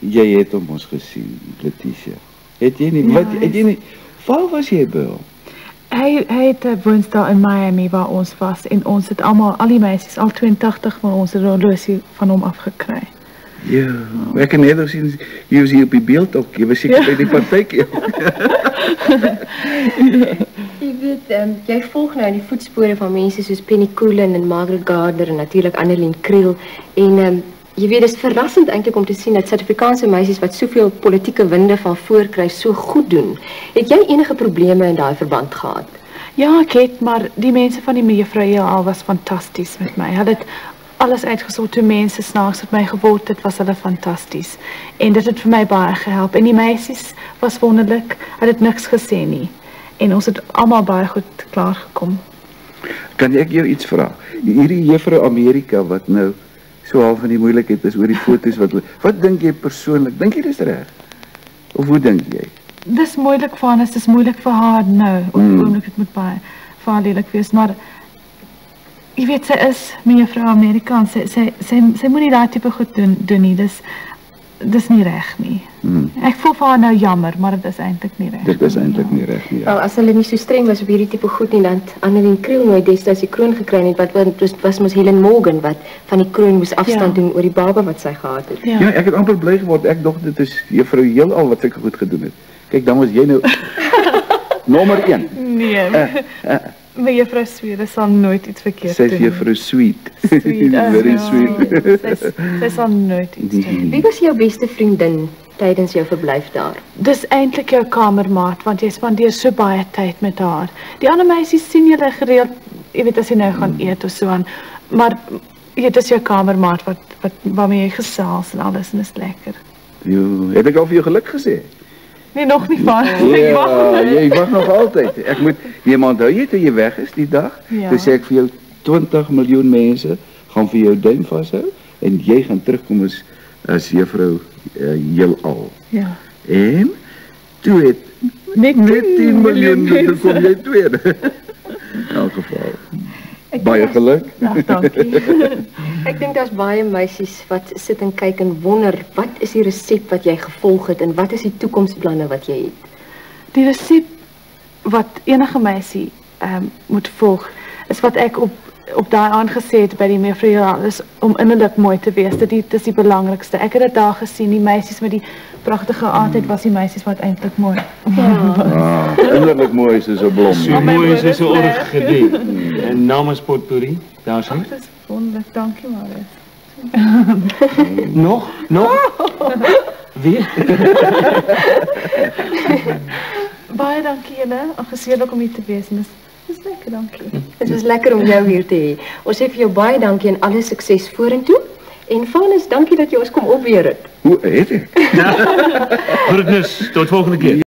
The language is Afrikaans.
Jy het hom ons gesien, Letitia. Het jy nie, waar was jy by hom? Hy het 'n woonstel in Miami waar ons was en ons het al die meisies, al 82 van ons het 'n horlosie van hom afgekry. Ja, ek kan net sien, jy was hier op die beeld ook, jy was seker by die partytjie. Jy weet, jy volg nou in die voetspore van mense soos Penny Coolen en Margaret Gardner en natuurlik Annelien Kriel en jy weet, dit is verrassend eintlik om te sien dat Suid-Afrikaanse meisies wat soveel politieke winde van voor kry so goed doen. Het jy enige probleme in daai verband gehad? Ja, ek het, maar die mense van die mevrou Heelal was fantasties met my. Hulle het alles uitgesoek toe mense snaaks met my geword het, was hulle fantasties. En dit het vir my baie gehelp. En die meisies was wonderlik, hulle het niks gesê nie. En ons het almal baie goed klaargekom. Kan ek jou iets vra? Hierdie juffrou Amerika wat nou so half van die moeilikheid is oor die foto's wat dink jy persoonlik? Dink jy dis reg? Of hoe dink jy? Dis moeilik vir haar, dis moeilik vir haar nou. Op die oomblik het moet baie vir haar lelik wees, maar jy weet, sy is mevrou Amerikaans. Sy moet nie daai tipe goed doen nie. Dis nie reg nie. Ek voel vir haar nou jammer, maar dit is eintlik nie reg. Dit is eintlik nie reg nie. Wel, as hulle nie so streng was op hierdie tipe goed nie, dan het Annelien Kriel nooit destyds die kroon gekry nie. Wat was mos Helen Morgan wat van die kroon moes afstand doen oor die baba wat sy gehad het. Ja, ek het amper bly geword. Ek dink dit is juffrou Heelal wat seker goed gedoen het. Kyk, dan was jy nou nommer 1. Nee. Maar juffrou Swede sal nooit iets verkeerd doen. Sy is juffrou Sweet. Sweet, Very sweet. Sy sal nooit iets doen. Wie was jou beste vriendin tydens jou verblyf daar? Dis eintlik jou kamermaat, want jy spandeer so baie tyd met haar. Die ander meisies sien julle gereeld, jy weet, as jy nou gaan eet of so aan, maar dit is jou kamermaat waarmee jy gesels en alles en is lekker. Jo, het ek al vir jou geluk gesê? Nee, nog nie van. Ja, jy wag nog altyd. Ek moet, jy maar onthou jy toe jy weg is die dag, toe sê ek vir jou 20 miljoen mense gaan vir jou duim vashou en jy gaan terugkom as juffrou Heelal. Ja. En toe het net 10 miljoen kom jy tweede. In elk geval. Baie geluk. Ja, dankie. Ek dink daar's baie meisies wat sit en kyk en wonder, wat is die resep wat jy gevolg het en wat is die toekomsplanne wat jy het? Die resep wat enige meisie moet volg, is wat ek op daai aangesê het by die mevrou Heelal, is om innerlik mooi te wees. Dit is die belangrikste. Ek het dit daar gesien, die meisies met die pragtige aardheid was die meisies wat eintlik mooi. Ja. Innerlik mooi is soos 'n blom. So mooi is soos 'n orgidee. En namens Potpourri, daar sien. Dit is wonderlik, dankie Marius. Nog? Wie? Baie dankie julle, geseënlik om hier te wees. Dis lekker, dankie. Dit was lekker om jou hier te hê. Ons sê vir jou baie dankie en alle sukses vorentoe. En Vanus, dankie dat jy ons kom opweer het. Hoe het ek? Groetnis, tot volgende keer.